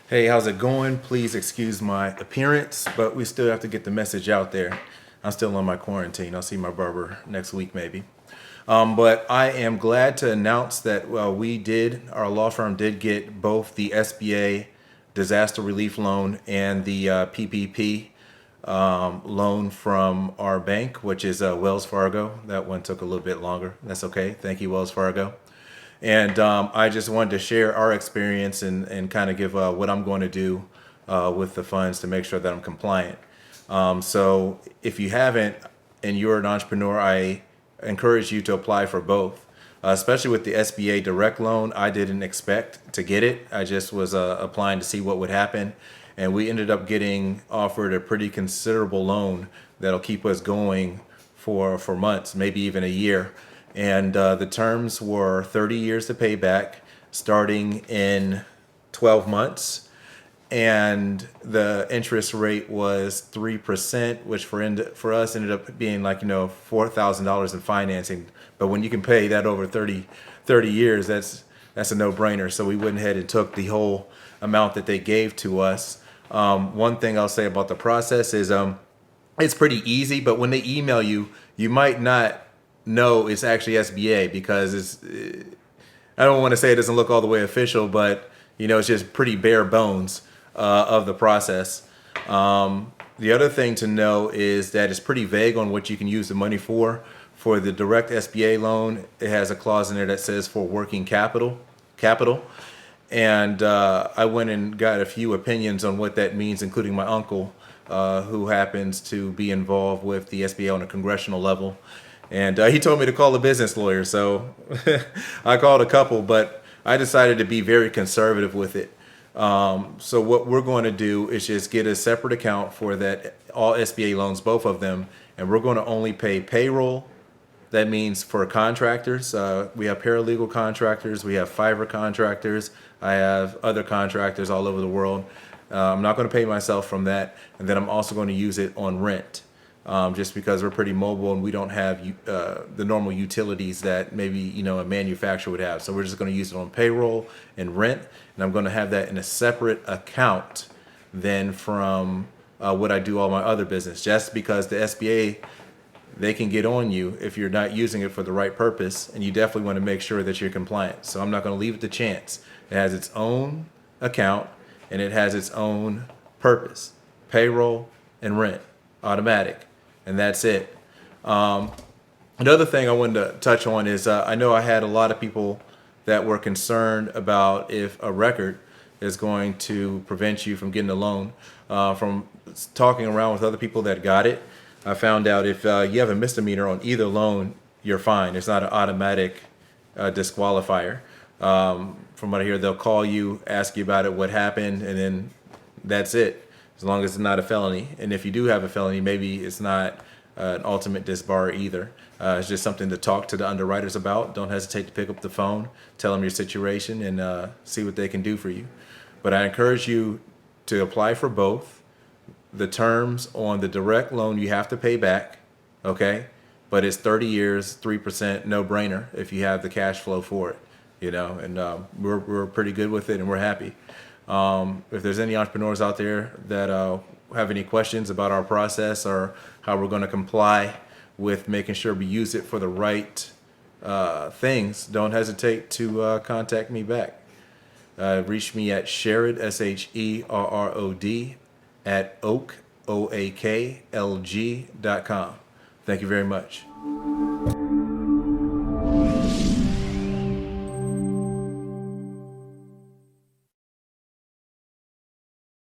Hey, how's it going? Please excuse my appearance, but we still have to get the message out there. I'm still on my quarantine. I'll see my barber next week, maybe. But I am glad to announce that our law firm did get both the SBA disaster relief loan and the PPP loan from our bank, which is Wells Fargo. That one took a little bit longer. That's okay. Thank you, Wells Fargo. And I just wanted to share our experience and kind of give what I'm going to do with the funds to make sure that I'm compliant. So if you haven't and you're an entrepreneur, I encourage you to apply for both, especially with the SBA direct loan. I didn't expect to get it. I just was applying to see what would happen. And we ended up getting offered a pretty considerable loan that'll keep us going for months, maybe even a year. And the terms were 30 years to pay back, starting in 12 months. And the interest rate was 3%, which for us ended up being like, $4,000 in financing. But when you can pay that over 30 years, that's a no-brainer. So we went ahead and took the whole amount that they gave to us. One thing I'll say about the process is it's pretty easy, but when they email you, you might not know it's actually SBA because I don't want to say it doesn't look all the way official, but it's just pretty bare bones of the process. The other thing to know is that it's pretty vague on what you can use the money for. For the direct SBA loan, it has a clause in there that says for working capital. And I went and got a few opinions on what that means, including my uncle, who happens to be involved with the SBA on a congressional level. And he told me to call a business lawyer, so I called a couple, but I decided to be very conservative with it. So what we're going to do is just get a separate account for that, all SBA loans, both of them, and we're going to only pay payroll. That means for contractors, we have paralegal contractors, we have Fiverr contractors, I have other contractors all over the world. I'm not going to pay myself from that, and then I'm also going to use it on rent. Just because we're pretty mobile and we don't have the normal utilities that maybe a manufacturer would have. So we're just going to use it on payroll and rent, and I'm going to have that in a separate account than from what I do all my other business. Just because the SBA, they can get on you if you're not using it for the right purpose, and you definitely want to make sure that you're compliant. So I'm not going to leave it to chance. It has its own account and it has its own purpose: payroll and rent, automatic. And that's it. Another thing I wanted to touch on is I know I had a lot of people that were concerned about if a record is going to prevent you from getting a loan. From talking around with other people that got it, I found out if you have a misdemeanor on either loan, you're fine. It's not an automatic disqualifier. From what I hear, they'll call you, ask you about it, what happened, and then that's it. As long as it's not a felony. And if you do have a felony, maybe it's not an ultimate disbar either. It's just something to talk to the underwriters about. Don't hesitate to pick up the phone, tell them your situation, and see what they can do for you. But I encourage you to apply for both. The terms on the direct loan you have to pay back, okay? But it's 30 years, 3%, no brainer if you have the cash flow for it, and we're pretty good with it and we're happy. If there's any entrepreneurs out there that have any questions about our process or how we're going to comply with making sure we use it for the right things, don't hesitate to contact me back. Reach me at Sherrod, SHERROD, at oaklg.com. Thank you very much.